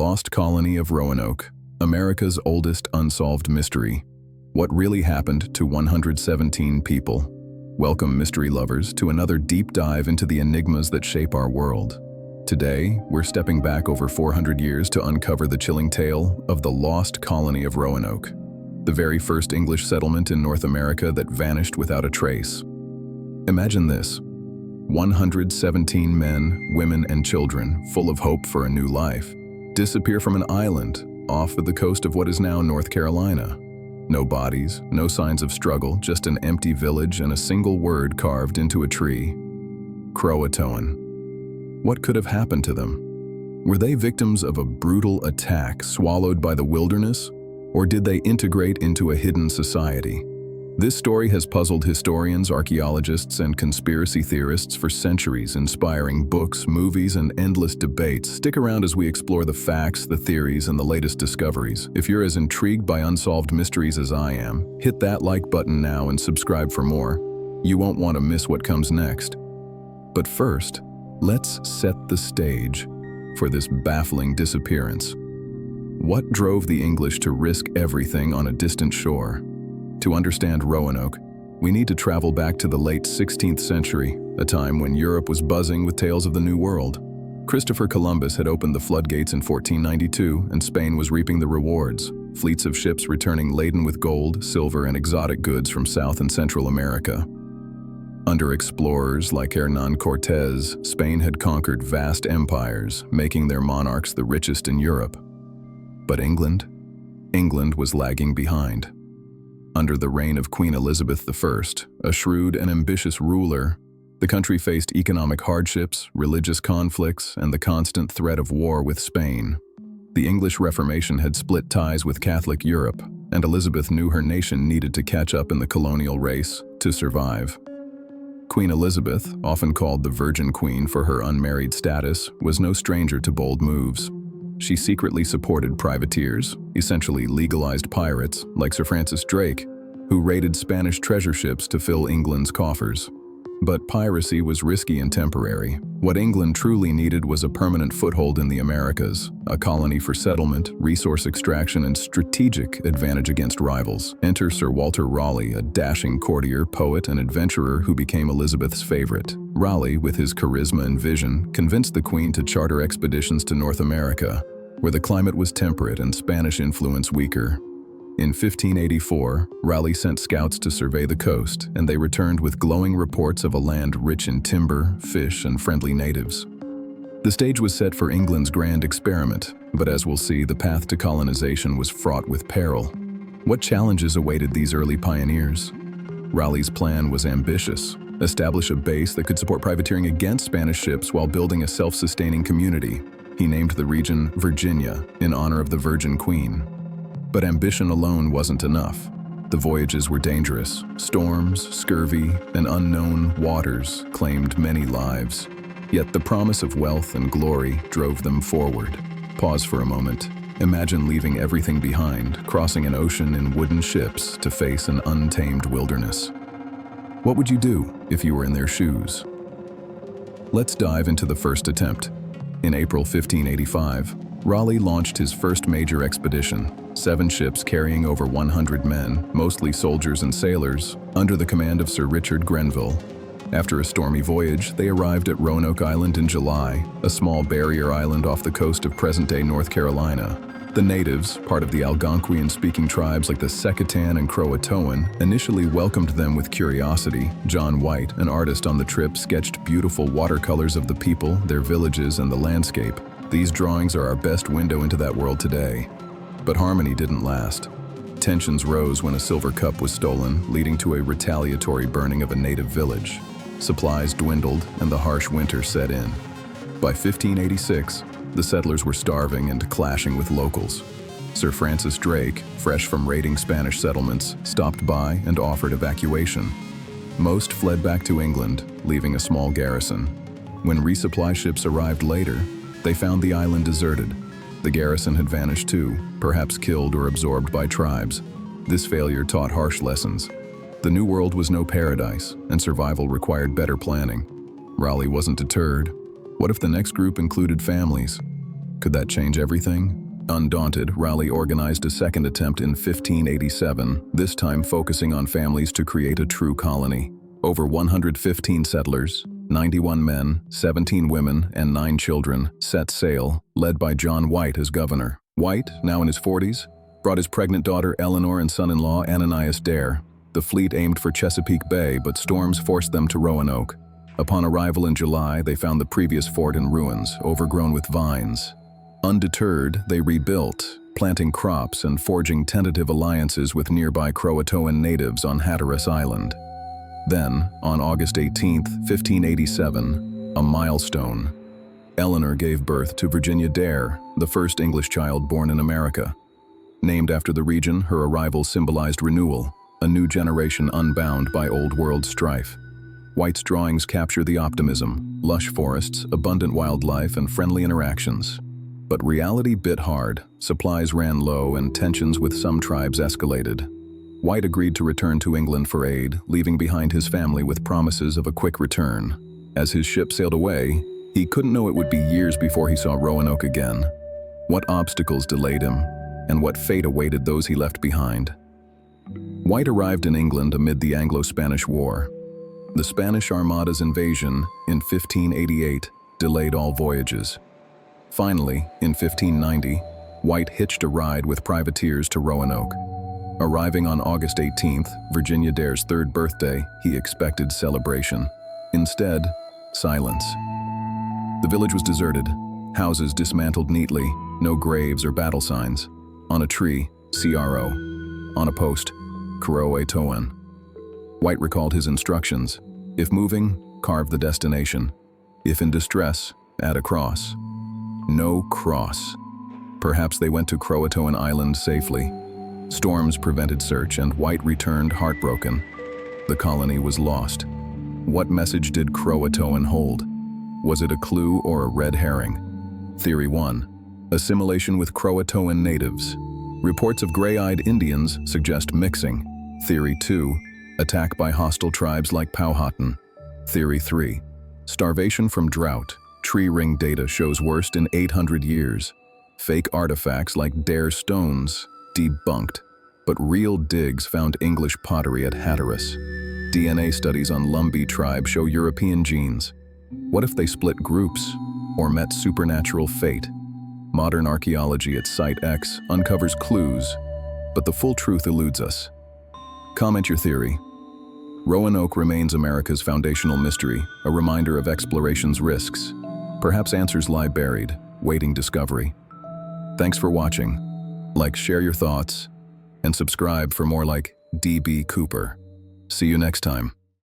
lost colony of Roanoke, America's oldest unsolved mystery. What really happened to 117 people? Welcome, mystery lovers, to another deep dive into the enigmas that shape our world. Today, we're stepping back over 400 years to uncover the chilling tale of the lost colony of Roanoke, the very first English settlement in North America that vanished without a trace. Imagine this: 117 men, women, and children, full of hope for a new life, disappear from an island off of the coast of what is now North Carolina. No bodies, no signs of struggle, just an empty village and a single word carved into a tree: Croatoan. What could have happened to them? Were they victims of a brutal attack swallowed by the wilderness, or did they integrate into a hidden society? This story has puzzled historians, archaeologists, and conspiracy theorists for centuries, inspiring books, movies, and endless debates. Stick around as we explore the facts, the theories, and the latest discoveries. If you're as intrigued by unsolved mysteries as I am, hit that like button now and subscribe for more. You won't want to miss what comes next. But first, let's set the stage for this baffling disappearance. What drove the English to risk everything on a distant shore? To understand Roanoke, we need to travel back to the late 16th century, a time when Europe was buzzing with tales of the New World. Christopher Columbus had opened the floodgates in 1492, and Spain was reaping the rewards, fleets of ships returning laden with gold, silver, and exotic goods from South and Central America. Under explorers like Hernán Cortés, Spain had conquered vast empires, making their monarchs the richest in Europe. But England was lagging behind. Under the reign of Queen Elizabeth I, a shrewd and ambitious ruler, the country faced economic hardships, religious conflicts, and the constant threat of war with Spain. The English Reformation had split ties with Catholic Europe, and Elizabeth knew her nation needed to catch up in the colonial race to survive. Queen Elizabeth, often called the Virgin Queen for her unmarried status, was no stranger to bold moves. She secretly supported privateers, essentially legalized pirates like Sir Francis Drake, who raided Spanish treasure ships to fill England's coffers. But piracy was risky and temporary. What England truly needed was a permanent foothold in the Americas, a colony for settlement, resource extraction, and strategic advantage against rivals. Enter Sir Walter Raleigh, a dashing courtier, poet, and adventurer who became Elizabeth's favorite. Raleigh, with his charisma and vision, convinced the Queen to charter expeditions to North America, where the climate was temperate and Spanish influence weaker. In 1584, Raleigh sent scouts to survey the coast, and they returned with glowing reports of a land rich in timber, fish, and friendly natives. The stage was set for England's grand experiment, but as we'll see, the path to colonization was fraught with peril. What challenges awaited these early pioneers? Raleigh's plan was ambitious: establish a base that could support privateering against Spanish ships while building a self-sustaining community. He named the region Virginia in honor of the Virgin Queen. But ambition alone wasn't enough. The voyages were dangerous. Storms, scurvy, and unknown waters claimed many lives. Yet the promise of wealth and glory drove them forward. Pause for a moment. Imagine leaving everything behind, crossing an ocean in wooden ships to face an untamed wilderness. What would you do if you were in their shoes? Let's dive into the first attempt. In April 1585, Raleigh launched his first major expedition, 7 ships carrying over 100 men, mostly soldiers and sailors, under the command of Sir Richard Grenville. After a stormy voyage, they arrived at Roanoke Island in July, a small barrier island off the coast of present-day North Carolina. The natives, part of the Algonquian-speaking tribes like the Secatan and Croatoan, initially welcomed them with curiosity. John White, an artist on the trip, sketched beautiful watercolors of the people, their villages, and the landscape. These drawings are our best window into that world today. But harmony didn't last. Tensions rose when a silver cup was stolen, leading to a retaliatory burning of a native village. Supplies dwindled, and the harsh winter set in. By 1586, the settlers were starving and clashing with locals. Sir Francis Drake, fresh from raiding Spanish settlements, stopped by and offered evacuation. Most fled back to England, leaving a small garrison. When resupply ships arrived later, they found the island deserted. The garrison had vanished too, perhaps killed or absorbed by tribes. This failure taught harsh lessons. The New World was no paradise, and survival required better planning. Raleigh wasn't deterred. What if the next group included families? Could that change everything? Undaunted, Raleigh organized a second attempt in 1587, this time focusing on families to create a true colony. Over 115 settlers, 91 men, 17 women, and 9 children, set sail, led by John White as governor. White, now in his 40s, brought his pregnant daughter Eleanor and son-in-law Ananias Dare. The fleet aimed for Chesapeake Bay, but storms forced them to Roanoke. Upon arrival in July, they found the previous fort in ruins, overgrown with vines. Undeterred, they rebuilt, planting crops and forging tentative alliances with nearby Croatoan natives on Hatteras Island. Then, on August 18, 1587, a milestone. Eleanor gave birth to Virginia Dare, the first English child born in America. Named after the region, her arrival symbolized renewal, a new generation unbound by old world strife. White's drawings capture the optimism, lush forests, abundant wildlife, and friendly interactions. But reality bit hard, supplies ran low, and tensions with some tribes escalated. White agreed to return to England for aid, leaving behind his family with promises of a quick return. As his ship sailed away, he couldn't know it would be years before he saw Roanoke again. What obstacles delayed him, and what fate awaited those he left behind. White arrived in England amid the Anglo-Spanish War. The Spanish Armada's invasion in 1588 delayed all voyages. Finally, in 1590, White hitched a ride with privateers to Roanoke. Arriving on August 18th, Virginia Dare's 3rd birthday, he expected celebration. Instead, silence. The village was deserted, houses dismantled neatly, no graves or battle signs. On a tree, CRO. On a post, Croatoan. White recalled his instructions. If moving, carve the destination. If in distress, add a cross. No cross. Perhaps they went to Croatoan Island safely. Storms prevented search, and White returned heartbroken. The colony was lost. What message did Croatoan hold? Was it a clue or a red herring? Theory 1. Assimilation with Croatoan natives. Reports of gray-eyed Indians suggest mixing. Theory 2. Attack by hostile tribes like Powhatan. Theory 3. Starvation from drought. Tree ring data shows worst in 800 years. Fake artifacts like Dare stones, debunked. But real digs found English pottery at Hatteras. DNA studies on Lumbee tribe show European genes. What if they split groups or met supernatural fate? Modern archaeology at Site X uncovers clues, but the full truth eludes us. Comment your theory. Roanoke remains America's foundational mystery, a reminder of exploration's risks. Perhaps answers lie buried, waiting discovery. Thanks for watching. Like, share your thoughts, and subscribe for more like D.B. Cooper. See you next time.